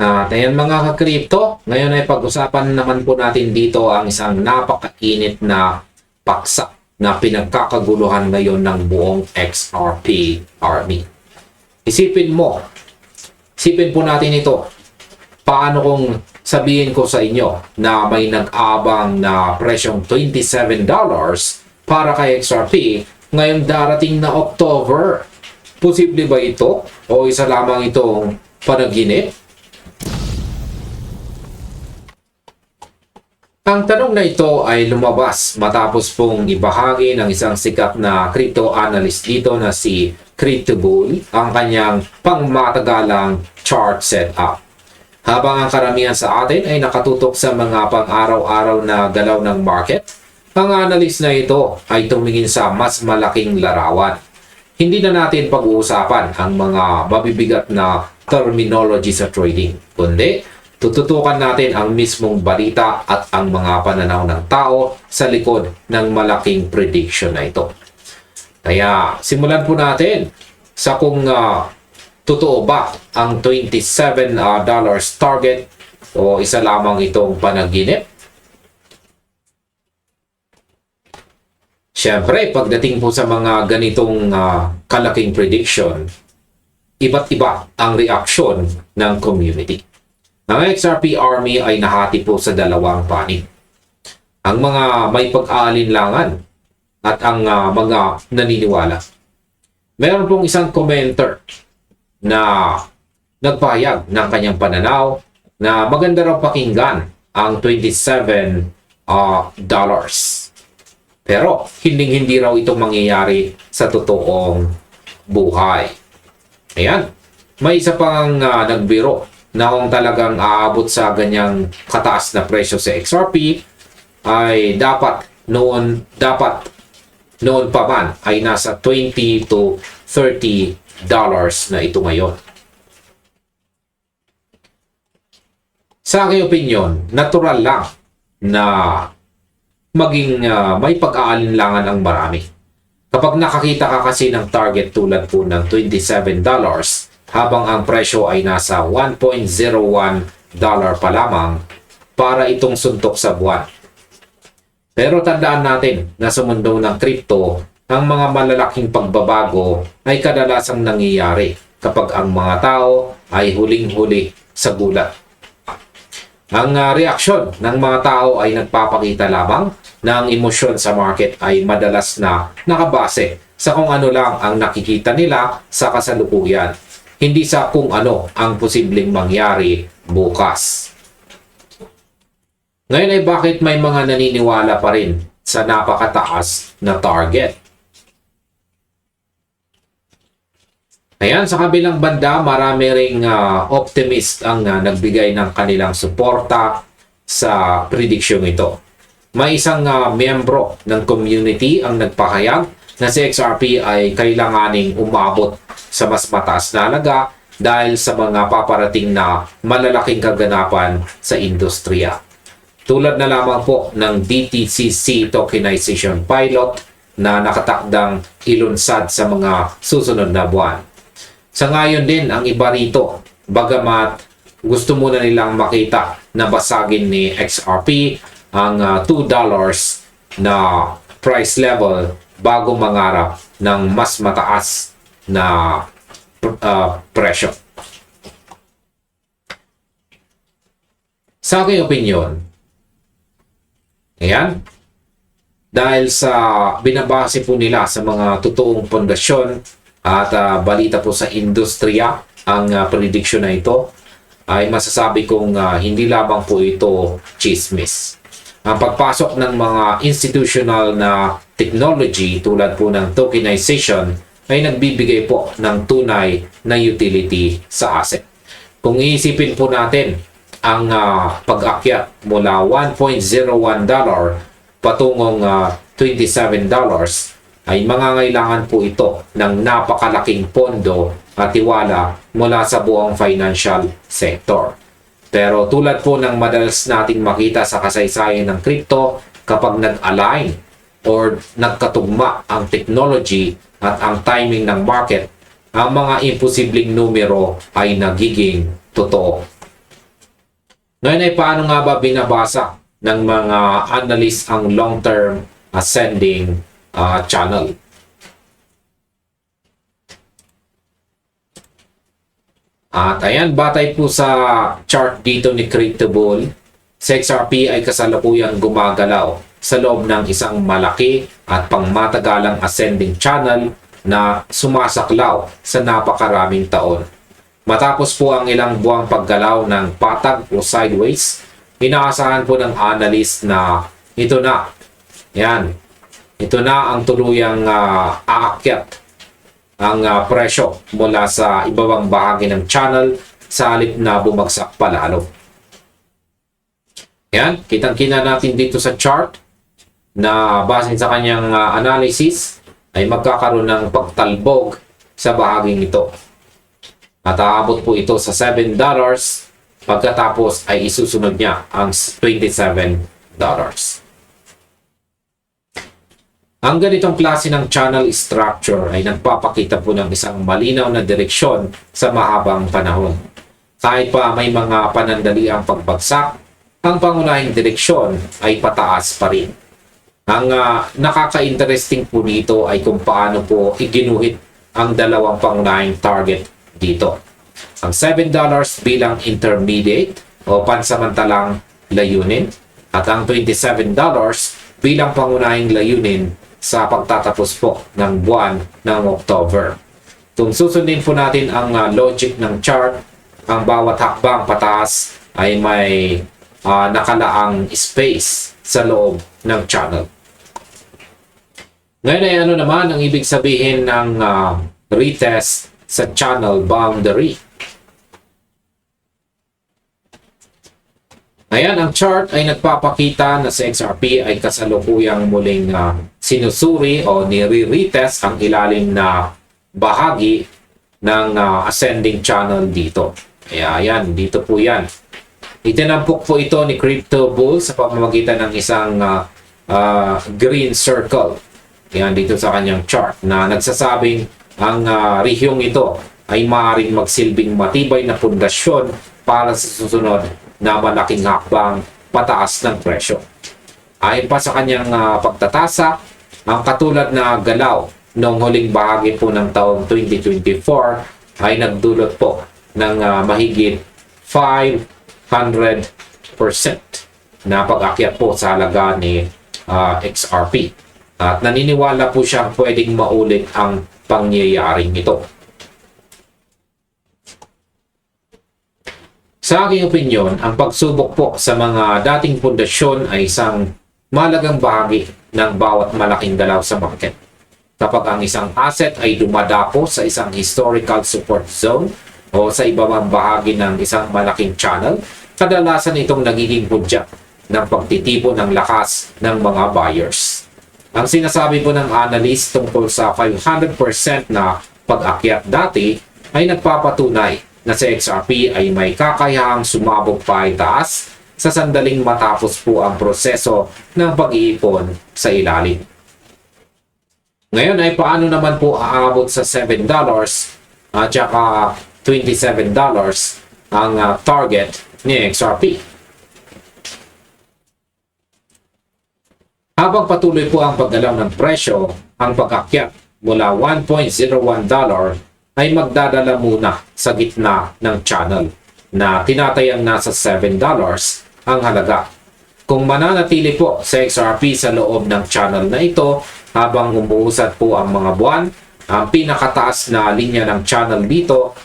Ayan mga ka-crypto, ngayon ay pag-usapan naman po natin dito ang isang napakainit na paksa na pinagkakaguluhan ngayon ng buong XRP Army. Isipin po natin ito. Paano kung sabihin ko sa inyo na may nag-abang na presyong $27 para kay XRP ngayon darating na October? Posible ba ito? O isa lamang itong panaginip? Ang tanong na ito ay lumabas matapos pong ibahagi ng isang sikat na crypto analyst dito na si CryptoBull ang kanyang pangmatagalang chart setup. Habang ang karamihan sa atin ay nakatutok sa mga pang-araw-araw na galaw ng market, ang analyst na ito ay tumingin sa mas malaking larawan. Hindi na natin pag-uusapan ang mga mabibigat na terminology sa trading, kundi tututukan natin ang mismong balita at ang mga pananaw ng tao sa likod ng malaking prediction na ito. Kaya simulan po natin sa kung totoo ba ang $27 target o isa lamang itong panaginip. Siyempre, pagdating po sa mga ganitong kalaking prediction, iba't iba ang reaksyon ng community. Ang XRP Army ay nahati po sa dalawang panig. Ang mga may pag-aalinlangan at ang mga naniniwala. Meron pong isang commenter na nagpahayag ng kanyang pananaw na maganda raw pakinggan ang $27 Pero hindi raw ito mangyayari sa totoong buhay. Ayan, may isa pang nagbiro na kung talagang aabot sa ganyang kataas na presyo sa XRP ay dapat noon pa man ay nasa $20 to $30 na ito ngayon. Sa aking opinion, natural lang na maging may pag-aalinlangan ang marami. Kapag nakakita ka kasi ng target tulad po ng $27 habang ang presyo ay nasa $1.01 pa lamang para itong suntok sa buwan. Pero tandaan natin na sa mundo ng crypto, ang mga malalaking pagbabago ay kadalasang nangyayari kapag ang mga tao ay huling-huli sa gulat. Ang reaksyon ng mga tao ay nagpapakita lamang na ang emosyon sa market ay madalas na nakabase sa kung ano lang ang nakikita nila sa kasalukuyan, hindi sa kung ano ang posibleng mangyari bukas. Ngayon ay bakit may mga naniniwala pa rin sa napakataas na target? Ayan, sa kabilang banda, marami ring optimist ang nagbigay ng kanilang suporta sa prediction ito. May isang miyembro ng community ang nagpahayag na si XRP ay kailanganing umabot sa mas mataas na halaga dahil sa mga paparating na malalaking kaganapan sa industriya. Tulad na lamang po ng DTCC tokenization pilot na nakatakdang ilunsad sa mga susunod na buwan. Sa ngayon din ang iba rito, bagamat gusto muna nilang makita na basagin ni XRP ang $2 na price level bago mangarap ng mas mataas na presyo. Sa aking opinion, ayan, dahil sa binabase po nila sa mga totoong pundasyon at balita po sa industriya ang prediction na ito, ay masasabi kong hindi lamang po ito chismis. Ang pagpasok ng mga institutional na technology tulad po ng tokenization ay nagbibigay po ng tunay na utility sa asset. Kung iisipin po natin ang pag-akyat mula $1.01 patungong $27 ay mangangailangan po ito ng napakalaking pondo at tiwala mula sa buong financial sector. Pero tulad po ng madalas nating makita sa kasaysayan ng crypto, kapag nag-align or nagkatugma ang technology at ang timing ng market, ang mga imposibleng numero ay nagiging totoo. Ngayon ay paano nga ba binabasa ng mga analyst ang long-term ascending channel? At ayan, batay po sa chart dito ni Cryptobull, si XRP ay kasalukuyang gumagalaw sa loob ng isang malaki at pangmatagalang ascending channel na sumasaklaw sa napakaraming taon. Matapos po ang ilang buwang paggalaw ng patag o sideways, inaasahan po ng analyst na ito na ang tuluyang aakyat ang presyo mula sa ibabang bahagi ng channel sa halip na bumagsak palalo. Yan, kitang-kita natin dito sa chart na base sa kanyang analysis ay magkakaroon ng pagtalbog sa bahaging ito. At aabot po ito sa $7 pagkatapos ay isusunod niya ang $27. Ang ganitong klase ng channel structure ay nagpapakita po ng isang malinaw na direksyon sa mahabang panahon. Kahit pa may mga panandaliang pagbagsak, ang pangunahing direksyon ay pataas pa rin. Ang nakaka-interesting po dito ay kung paano po iginuhit ang dalawang pangunahing target dito. Ang $7 bilang intermediate o pansamantalang layunin at ang $27 bilang pangunahing layunin sa pagtatapos po ng buwan ng October. Kung susundin po natin ang logic ng chart, ang bawat hakbang pataas ay may nakalaang space sa loob ng channel. Ngayon ay ano naman ang ibig sabihin ng retest sa channel boundary? Ayan, ang chart ay nagpapakita na si XRP ay kasalukuyang muling sinusuri o nire-retest ang ilalim na bahagi ng ascending channel dito. Kaya ayan, dito po yan. Itinampok po ito ni Cryptobull sa pamamagitan ng isang green circle. Ayan, dito sa kanyang chart na nagsasabing ang rehiyong ito ay maaaring magsilbing matibay na pundasyon para sa susunod na malaking hakbang pataas ng presyo. Ayon pa sa kanyang pagtatasa, ang katulad na galaw noong huling bahagi po ng taong 2024 ay nagdulot po ng mahigit 500% na pag-akyat po sa halaga ni XRP. At naniniwala po siyang pwedeng maulit ang pangyayaring ito. Sa aking opinyon, ang pagsubok po sa mga dating pundasyon ay isang malagang bahagi ng bawat malaking galaw sa market. Kapag ang isang asset ay dumadapo sa isang historical support zone o sa ibang bahagi ng isang malaking channel, kadalasan itong nagiging hudya ng pagtitibo ng lakas ng mga buyers. Ang sinasabi po ng analyst tungkol sa 500% na pag-akyat dati ay nagpapatunay na si XRP ay may kakayahang sumabog pa itaas sa sandaling matapos po ang proseso ng pag-iipon sa ilalim. Ngayon ay paano naman po aabot sa $7 at saka $27 ang target ni XRP? Habang patuloy po ang paggalaw ng presyo, ang pag-akyat mula $1.01 ay magdadala muna sa gitna ng channel na tinatayang nasa $7 ang halaga. Kung mananatili po sa XRP sa loob ng channel na ito habang umuusad po ang mga buwan, ang pinakataas na linya ng channel dito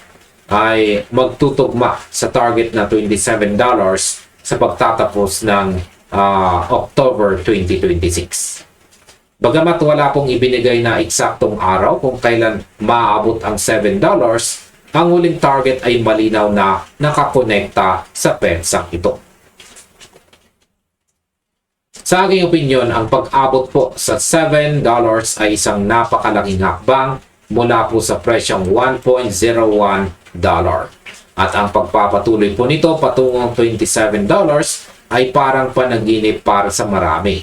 ay magtutugma sa target na $27 sa pagtatapos ng October 2026. Bagamat wala pong ibinigay na eksaktong araw kung kailan maaabot ang $7, ang huling target ay malinaw na nakakonekta sa pensang ito. Sa aking opinyon, ang pag-abot po sa $7 ay isang napakalaking hakbang mula po sa presyong $1.01. At ang pagpapatuloy po nito patungong $27 ay parang panaginip para sa marami.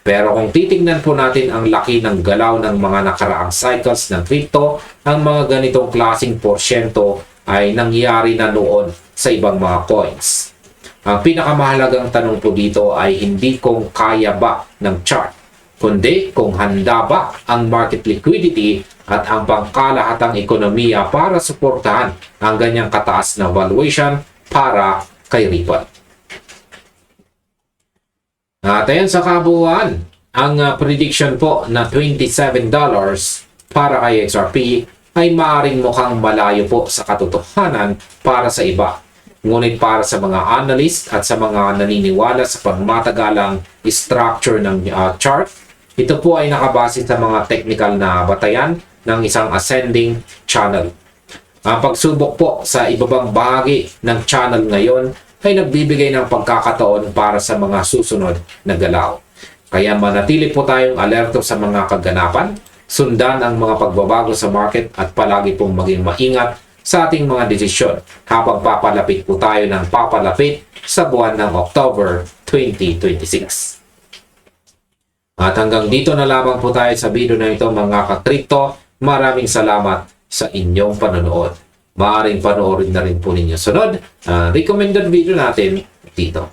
Pero kung titingnan po natin ang laki ng galaw ng mga nakaraang cycles ng crypto, ang mga ganitong klaseng porsyento ay nangyari na noon sa ibang mga coins. Ang pinakamahalagang tanong po dito ay hindi kung kaya ba ng chart, kundi kung handa ba ang market liquidity at ang pangkalahatang ekonomiya para suportahan ang ganyang kataas na valuation para kay Ripple. At ayan sa kabuuan, ang prediction po na $27 para kay XRP ay maaaring mukhang malayo po sa katotohanan para sa iba. Ngunit para sa mga analyst at sa mga naniniwala sa pagmatagalang structure ng chart, ito po ay nakabase sa mga technical na batayan ng isang ascending channel. Ang pagsubok po sa ibabang bahagi ng channel ngayon ay nagbibigay ng pagkakataon para sa mga susunod na galaw. Kaya manatili po tayong alerto sa mga kaganapan, sundan ang mga pagbabago sa market at palagi pong maging maingat sa ating mga desisyon habang papalapit po tayo ng papalapit sa buwan ng October 2026. At hanggang dito na lamang po tayo sa video na ito mga ka-crypto. Maraming salamat sa inyong panonood. Maaaring panoorin na rin po ninyo sunod recommended video natin dito.